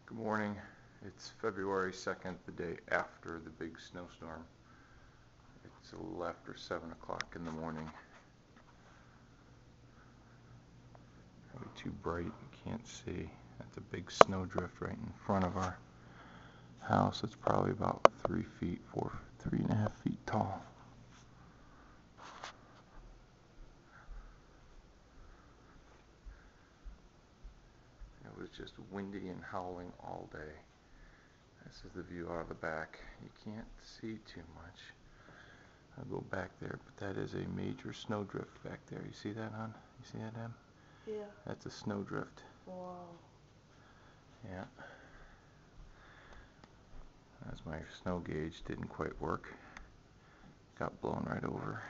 Good morning. It's February 2nd, the day after the big snowstorm. It's a little after 7 o'clock in the morning. Probably too bright, you can't see. That's a big snowdrift right in front of our house. It's probably about 3.5 feet tall. It was just windy and howling all day. This is the view out of the back. You can't see too much. I'll go back there, but that is a major snowdrift back there. You see that, hon? You see that, Em? Yeah. That's a snowdrift. Wow. Yeah. As my snow gauge didn't quite work. Got blown right over.